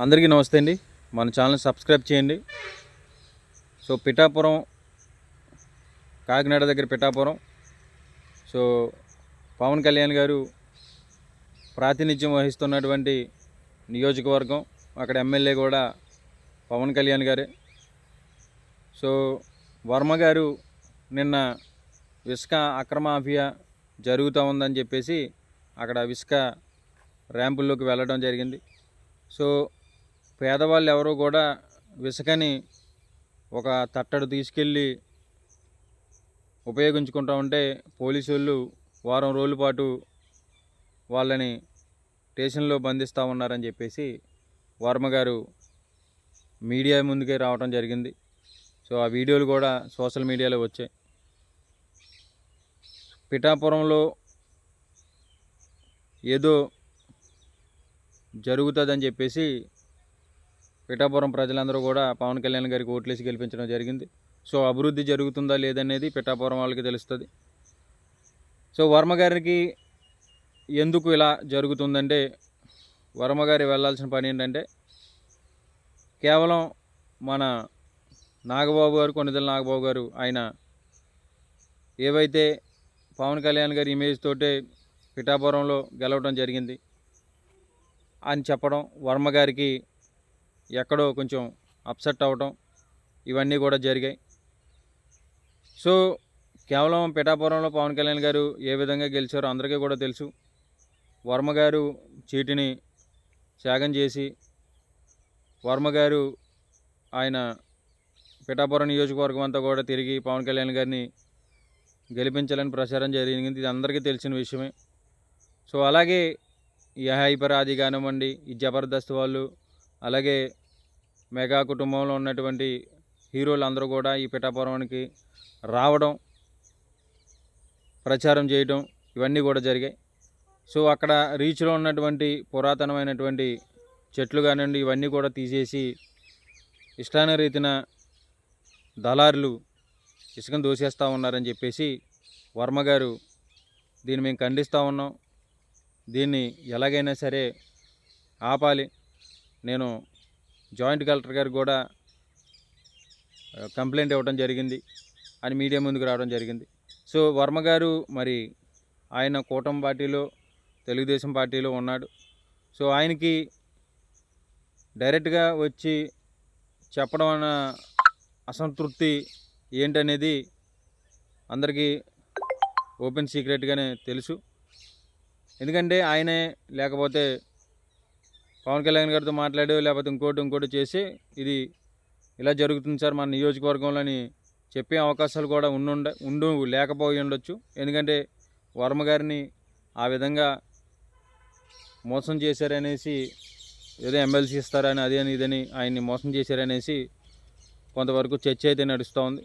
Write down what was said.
అందరికీ నమస్తే అండి. మన ఛానల్ సబ్స్క్రైబ్ చేయండి. సో పిఠాపురం, కాకినాడ దగ్గర పిఠాపురం. సో పవన్ కళ్యాణ్ గారు ప్రాతినిధ్యం వహిస్తున్నటువంటి నియోజకవర్గం. అక్కడ ఎమ్మెల్యే కూడా పవన్ కళ్యాణ్ గారే. సో వర్మ గారు నిన్న ఇసుక అక్రమ మాఫియా జరుగుతూ ఉందని చెప్పేసి అక్కడ ఇసుక ర్యాంపుల్లోకి వెళ్ళడం జరిగింది. సో పేదవాళ్ళు ఎవరో కూడా ఇసుకని ఒక తట్టడు తీసుకెళ్ళి ఉపయోగించుకుంటూ ఉంటే పోలీసు వాళ్ళు వారం రోజుల పాటు వాళ్ళని స్టేషన్లో బంధిస్తూ ఉన్నారని చెప్పేసి వర్మ గారు మీడియా ముందుకే రావడం జరిగింది. సో ఆ వీడియోలు కూడా సోషల్ మీడియాలో వచ్చాయి. పిఠాపురంలో ఏదో జరుగుతుందని చెప్పేసి పిఠాపురం ప్రజలందరూ కూడా పవన్ కళ్యాణ్ గారికి ఓట్లేసి గెలిపించడం జరిగింది. సో అభివృద్ధి జరుగుతుందా లేదనేది పిఠాపురం వాళ్ళకి తెలుస్తుంది. సో వర్మ గారికి ఎందుకు ఇలా జరుగుతుందంటే, వర్మ గారి వెళ్ళాల్సిన పని ఏంటంటే, కేవలం మన నాగబాబు గారు, కొన్నిదెల నాగబాబు గారు ఆయన ఏవైతే పవన్ కళ్యాణ్ గారి ఇమేజ్ తోటే పిఠాపురంలో గెలవడం జరిగింది అని చెప్పడం, వర్మ గారికి ఎక్కడో కొంచెం అప్సెట్ అవ్వటం, ఇవన్నీ కూడా జరిగాయి. సో కేవలం పిఠాపురంలో పవన్ కళ్యాణ్ గారు ఏ విధంగా గెలిచారో అందరికీ కూడా తెలుసు. వర్మ గారు చీటిని త్యాగం చేసి వర్మ గారు ఆయన పిఠాపురం నియోజకవర్గం అంతా కూడా తిరిగి పవన్ కళ్యాణ్ గారిని గెలిపించాలని ప్రచారం జరిగింది. ఇది అందరికీ తెలిసిన విషయమే. సో అలాగే ఈ హైపర్ ఆది కానివ్వండి, ఈ జబర్దస్త్ వాళ్ళు, అలాగే మెగా కుటుంబంలో ఉన్నటువంటి హీరోలు అందరూ కూడా ఈ పిఠాపురానికి రావడం, ప్రచారం చేయడం, ఇవన్నీ కూడా జరిగాయి. సో అక్కడ రీచ్లో ఉన్నటువంటి పురాతనమైనటువంటి చెట్లు కానివ్వండి, ఇవన్నీ కూడా తీసేసి ఇష్టానురీతిన దళారులు ఇసుకను దోసేస్తూ ఉన్నారని చెప్పేసి వర్మ గారు దీన్ని మేము ఖండిస్తూ ఉన్నాం. దీన్ని ఎలాగైనా సరే ఆపాలి. నేను జాయింట్ కలెక్టర్ గారికి కూడా కంప్లైంట్ ఇవ్వడం జరిగింది అని మీడియా ముందుకు రావడం జరిగింది. సో వర్మ గారు మరి ఆయన కూటమి పార్టీలో, తెలుగుదేశం పార్టీలో ఉన్నాడు. సో ఆయనకి డైరెక్ట్గా వచ్చి చెప్పడం అన్న అసంతృప్తి ఏంటనేది అందరికీ ఓపెన్ సీక్రెట్గానే తెలుసు. ఎందుకంటే ఆయనే లేకపోతే పవన్ కళ్యాణ్ గారితో మాట్లాడి లేకపోతే ఇంకోటి చేసి ఇది ఇలా జరుగుతుంది సార్ మన నియోజకవర్గంలో అని చెప్పే అవకాశాలు కూడా లేకపోయి ఉండొచ్చు. ఎందుకంటే వర్మ గారిని ఆ విధంగా మోసం చేశారనేసి, ఏదో ఎమ్మెల్సీ ఇస్తారని అదే అని ఇదని ఆయన్ని మోసం చేశారనేసి కొంతవరకు చర్చ అయితే నడుస్తూ ఉంది.